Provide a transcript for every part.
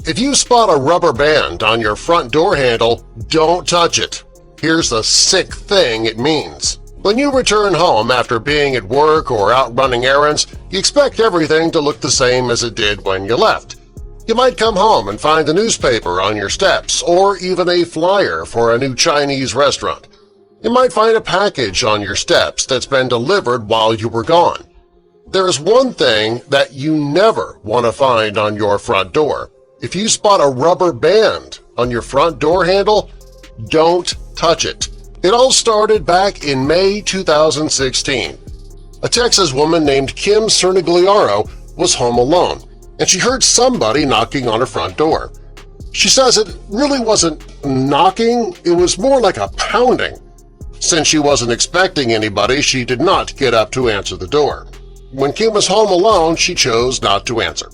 If you spot a rubber band on your front door handle, don't touch it. Here's the sick thing it means. When you return home after being at work or out running errands, you expect everything to look the same as it did when you left. You might come home and find a newspaper on your steps or even a flyer for a new Chinese restaurant. You might find a package on your steps that's been delivered while you were gone. There is one thing that you never want to find on your front door. If you spot a rubber band on your front door handle, don't touch it. It all started back in May 2016. A Texas woman named Kim Cernigliaro was home alone, and she heard somebody knocking on her front door. She says it really wasn't knocking, it was more like a pounding. Since she wasn't expecting anybody, she did not get up to answer the door. When Kim was home alone, she chose not to answer.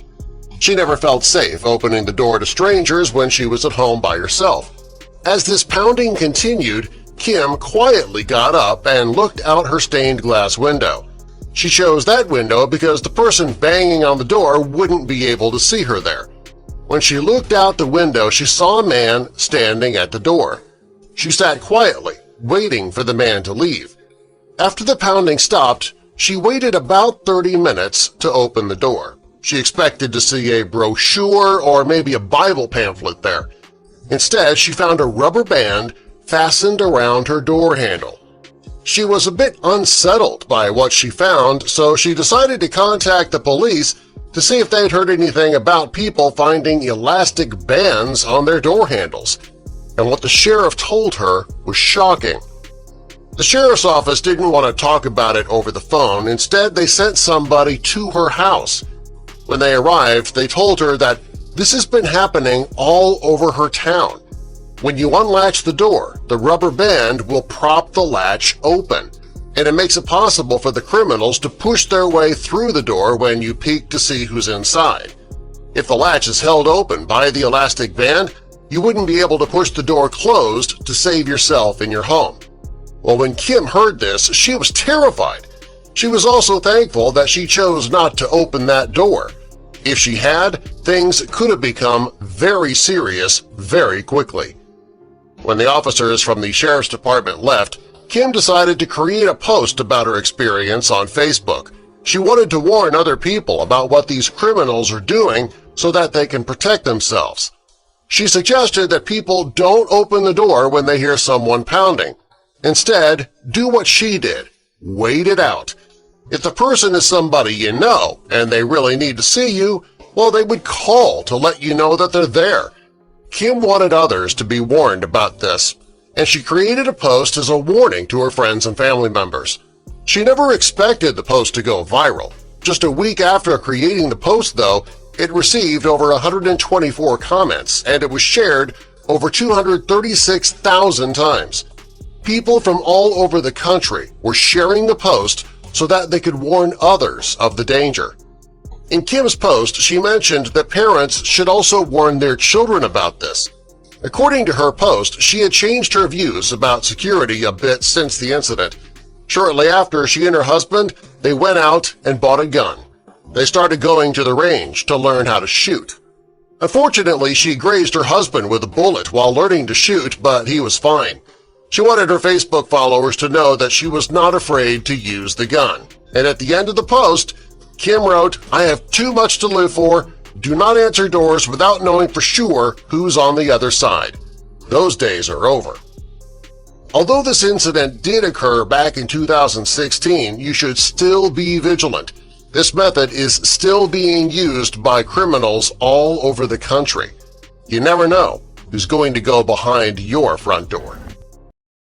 She never felt safe opening the door to strangers when she was at home by herself. As this pounding continued, Kim quietly got up and looked out her stained glass window. She chose that window because the person banging on the door wouldn't be able to see her there. When she looked out the window, she saw a man standing at the door. She sat quietly, waiting for the man to leave. After the pounding stopped, she waited about 30 minutes to open the door. She expected to see a brochure or maybe a Bible pamphlet there. Instead, she found a rubber band fastened around her door handle. She was a bit unsettled by what she found, so she decided to contact the police to see if they'd heard anything about people finding elastic bands on their door handles. And what the sheriff told her was shocking. The sheriff's office didn't want to talk about it over the phone. Instead, they sent somebody to her house. When they arrived, they told her that this has been happening all over her town. When you unlatch the door, the rubber band will prop the latch open, and it makes it possible for the criminals to push their way through the door when you peek to see who's inside. If the latch is held open by the elastic band, you wouldn't be able to push the door closed to save yourself in your home. Well, when Kim heard this, she was terrified. She was also thankful that she chose not to open that door. If she had, things could have become very serious very quickly. When the officers from the sheriff's department left, Kim decided to create a post about her experience on Facebook. She wanted to warn other people about what these criminals are doing so that they can protect themselves. She suggested that people don't open the door when they hear someone pounding. Instead, do what she did. Wait it out. If the person is somebody you know and they really need to see you, well, they would call to let you know that they're there. Kim wanted others to be warned about this, and she created a post as a warning to her friends and family members. She never expected the post to go viral. Just a week after creating the post, though, it received over 124 comments, and it was shared over 236,000 times. People from all over the country were sharing the post so that they could warn others of the danger. In Kim's post, she mentioned that parents should also warn their children about this. According to her post, she had changed her views about security a bit since the incident. Shortly after, she and her husband, they went out and bought a gun. They started going to the range to learn how to shoot. Unfortunately, she grazed her husband with a bullet while learning to shoot, but he was fine. She wanted her Facebook followers to know that she was not afraid to use the gun. And at the end of the post, Kim wrote, "I have too much to live for. Do not answer doors without knowing for sure who's on the other side. Those days are over." Although this incident did occur back in 2016, you should still be vigilant. This method is still being used by criminals all over the country. You never know who's going to go behind your front door.